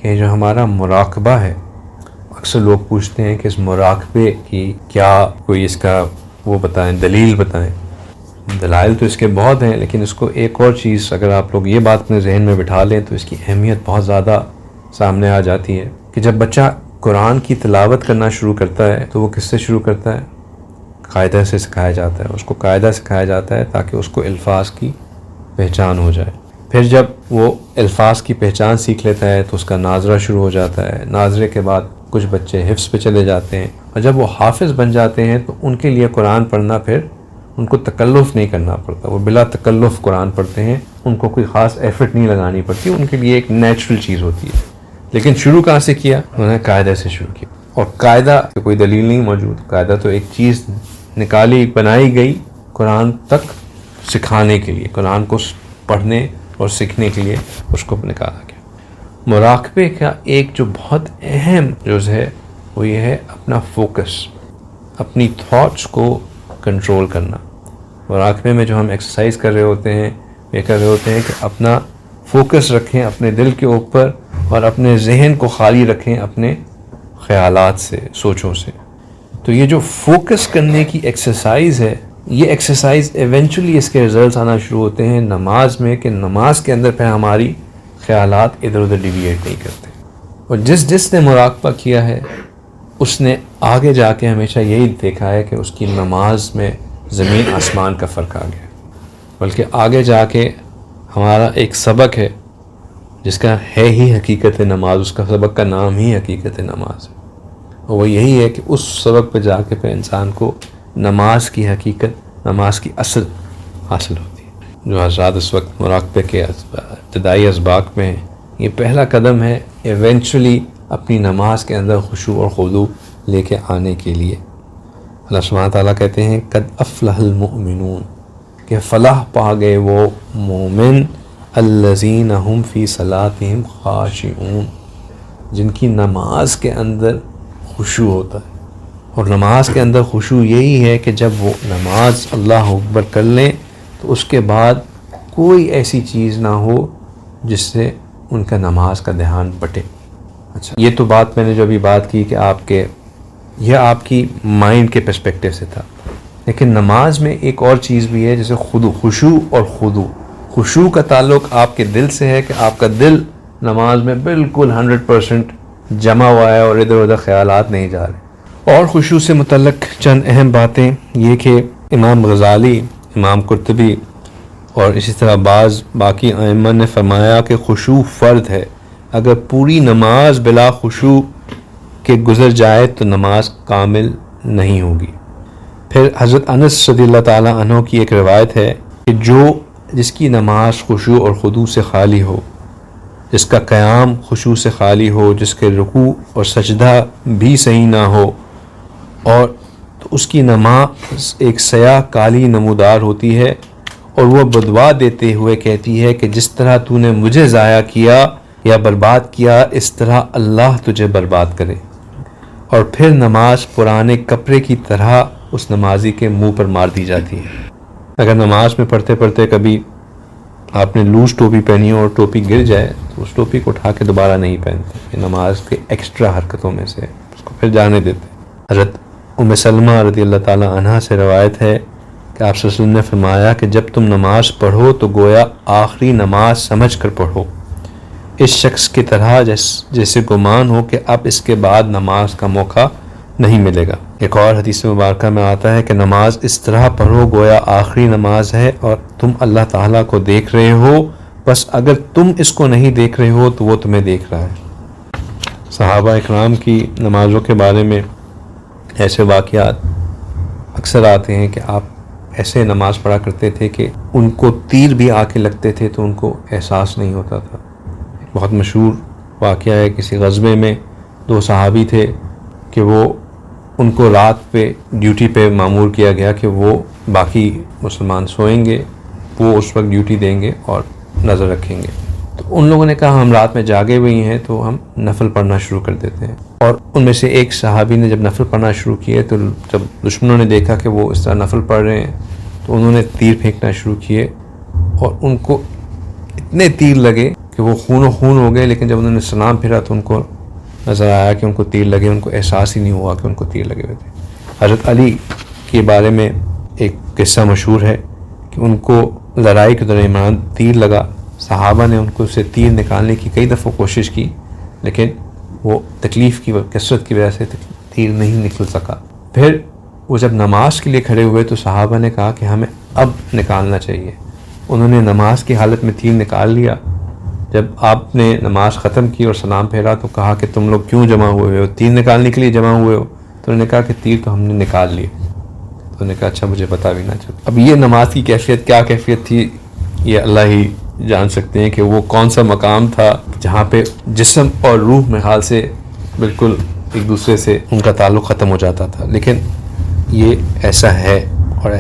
کہ جو ہمارا مراقبہ ہے، اکثر لوگ پوچھتے ہیں کہ اس مراقبے کی کیا کوئی اس کا وہ بتائیں، دلیل بتائیں۔ دلائل تو اس کے بہت ہیں، لیکن اس کو ایک اور چیز اگر آپ لوگ یہ بات اپنے ذہن میں بٹھا لیں تو اس کی اہمیت بہت زیادہ سامنے آ جاتی ہے کہ جب بچہ قرآن کی تلاوت کرنا شروع کرتا ہے تو وہ کس سے شروع کرتا ہے؟ قاعدہ سے سکھایا جاتا ہے، اس کو قاعدہ سکھایا جاتا ہے تاکہ اس کو الفاظ کی پہچان ہو جائے۔ پھر جب وہ الفاظ کی پہچان سیکھ لیتا ہے تو اس کا ناظرہ شروع ہو جاتا ہے، ناظرے کے بعد کچھ بچے حفظ پہ چلے جاتے ہیں، اور جب وہ حافظ بن جاتے ہیں تو ان کے لیے قرآن پڑھنا پھر ان کو تکلف نہیں کرنا پڑتا، وہ بلا تکلف قرآن پڑھتے ہیں، ان کو کوئی خاص ایفرٹ نہیں لگانی پڑتی، ان کے لیے ایک نیچرل چیز ہوتی ہے۔ لیکن شروع کہاں سے کیا؟ انہوں نے قاعدہ سے شروع کیا، اور قاعدہ کوئی دلیل نہیں موجود، قاعدہ تو ایک چیز نکالی بنائی گئی قرآن تک سکھانے کے لیے، قرآن کو پڑھنے اور سیکھنے کے لیے اس کو نکالا گیا۔ مراقبے کا ایک جو بہت اہم جز ہے وہ یہ ہے اپنا فوکس، اپنی تھاٹس کو کنٹرول کرنا۔ مراقبے میں جو ہم ایکسرسائز کر رہے ہوتے ہیں، یہ کر رہے ہوتے ہیں کہ اپنا فوکس رکھیں اپنے دل کے اوپر، اور اپنے ذہن کو خالی رکھیں اپنے خیالات سے، سوچوں سے۔ تو یہ جو فوکس کرنے کی ایکسرسائز ہے، یہ ایکسرسائز ایونچولی اس کے رزلٹس آنا شروع ہوتے ہیں نماز میں، کہ نماز کے اندر پہ ہماری خیالات ادھر ادھر ڈیویٹ نہیں کرتے۔ اور جس نے مراقبہ کیا ہے اس نے آگے جا کے ہمیشہ یہی دیکھا ہے کہ اس کی نماز میں زمین آسمان کا فرق آ گیا۔ بلکہ آگے جا کے ہمارا ایک سبق ہے جس کا ہے ہی حقیقت نماز، اس کا سبق کا نام ہی حقیقت نماز ہے، اور وہ یہی ہے کہ اس سبق پہ جا کے پھر انسان کو نماز کی حقیقت، نماز کی اصل حاصل ہوتی ہے۔ جو حضرات اس وقت مراقبے کے ابتدائی اسباق میں ہیں، یہ پہلا قدم ہے ایونچولی اپنی نماز کے اندر خشوع اور خضوع لے کے آنے کے لیے۔ اللہ سبحانہ تعالیٰ کہتے ہیں قد افلح المؤمنون، کہ فلاح پا گئے وہ مومن، الذین هم فی صلاتہم خاشعون، جن کی نماز کے اندر خشوع ہوتا ہے۔ اور نماز کے اندر خشوع یہی ہے کہ جب وہ نماز اللہ اکبر کر لیں تو اس کے بعد کوئی ایسی چیز نہ ہو جس سے ان کا نماز کا دھیان بٹے۔ اچھا، یہ تو بات میں نے جو ابھی بات کی کہ یہ آپ کی مائنڈ کے پرسپیکٹیو سے تھا، لیکن نماز میں ایک اور چیز بھی ہے جیسے خشوع اور خضوع۔ خشوع کا تعلق آپ کے دل سے ہے کہ آپ کا دل نماز میں بالکل 100% جمع ہوا ہے اور ادھر ادھر خیالات نہیں جا رہے۔ اور خشوع سے متعلق چند اہم باتیں یہ کہ امام غزالی، امام قرطبی اور اسی طرح بعض باقی ائمہ نے فرمایا کہ خشوع فرض ہے، اگر پوری نماز بلا خشوع کے گزر جائے تو نماز کامل نہیں ہوگی۔ پھر حضرت انس رضی اللہ تعالیٰ عنہ کی ایک روایت ہے کہ جس کی نماز خشوع اور خضوع سے خالی ہو، جس کا قیام خشوع سے خالی ہو، جس کے رکوع اور سجدہ بھی صحیح نہ ہو، اور تو اس کی نماز ایک سیاہ کالی نمودار ہوتی ہے، اور وہ بدوا دیتے ہوئے کہتی ہے کہ جس طرح تو نے مجھے ضائع کیا یا برباد کیا، اس طرح اللہ تجھے برباد کرے۔ اور پھر نماز پرانے کپڑے کی طرح اس نمازی کے منہ پر مار دی جاتی ہے۔ اگر نماز میں پڑھتے پڑھتے کبھی آپ نے لوز ٹوپی پہنی ہو اور ٹوپی گر جائے تو اس ٹوپی کو اٹھا کے دوبارہ نہیں پہنتے، یہ نماز کے ایکسٹرا حرکتوں میں سے اس کو پھر جانے دیتے۔ حضرت ام سلمہ رضی اللہ تعالی عنہا سے روایت ہے کہ آپ صلی اللہ علیہ وسلم نے فرمایا کہ جب تم نماز پڑھو تو گویا آخری نماز سمجھ کر پڑھو، اس شخص کی طرح جیسے گمان ہو کہ اب اس کے بعد نماز کا موقع نہیں ملے گا۔ ایک اور حدیث مبارکہ میں آتا ہے کہ نماز اس طرح پڑھو گویا آخری نماز ہے اور تم اللہ تعالیٰ کو دیکھ رہے ہو، بس اگر تم اس کو نہیں دیکھ رہے ہو تو وہ تمہیں دیکھ رہا ہے۔ صحابہ اکرام کی نمازوں کے بارے میں ایسے واقعات اکثر آتے ہیں کہ آپ ایسے نماز پڑھا کرتے تھے کہ ان کو تیر بھی آ کے لگتے تھے تو ان کو احساس نہیں ہوتا تھا۔ بہت مشہور واقعہ ہے، کسی غزوے میں دو صحابی تھے کہ ان کو رات پہ ڈیوٹی پہ مامور کیا گیا کہ وہ باقی مسلمان سوئیں گے، وہ اس وقت ڈیوٹی دیں گے اور نظر رکھیں گے۔ تو ان لوگوں نے کہا ہم رات میں جاگے ہوئی ہیں تو ہم نفل پڑھنا شروع کر دیتے ہیں۔ اور ان میں سے ایک صحابی نے جب نفل پڑھنا شروع کیے تو جب دشمنوں نے دیکھا کہ وہ اس طرح نفل پڑھ رہے ہیں تو انہوں نے تیر پھینکنا شروع کیے، اور ان کو اتنے تیر لگے کہ وہ خون و خون ہو گئے، لیکن جب انہوں نے سلام پھیرا تو ان کو نظر آیا کہ ان کو تیر لگے، ان کو احساس ہی نہیں ہوا کہ ان کو تیر لگے ہوئے تھے۔ حضرت علی کے بارے میں ایک قصہ مشہور ہے کہ ان کو لڑائی کے دوران تیر لگا، صحابہ نے ان کو سے تیر نکالنے کی کئی دفعہ کوشش کی، لیکن وہ تکلیف کی کثرت کی وجہ سے تیر نہیں نکل سکا۔ پھر وہ جب نماز کے لیے کھڑے ہوئے تو صحابہ نے کہا کہ ہمیں اب نکالنا چاہیے۔ انہوں نے نماز کی حالت میں تیر نکال لیا۔ جب آپ نے نماز ختم کی اور سلام پھیرا تو کہا کہ تم لوگ کیوں جمع ہوئے ہو؟ تیر نکالنے کے لیے جمع ہوئے ہو؟ تو انہوں نے کہا کہ تیر تو ہم نے نکال لی۔ تو انہوں نے کہا اچھا مجھے پتا بھی نہ چلا۔ اب یہ نماز کی کیفیت کیا کیفیت تھی یہ اللہ ہی جان سکتے ہیں کہ وہ کون سا مقام تھا جہاں پہ جسم اور روح میں حال سے بالکل ایک دوسرے سے ان کا تعلق ختم ہو جاتا تھا، لیکن یہ ایسا ہے۔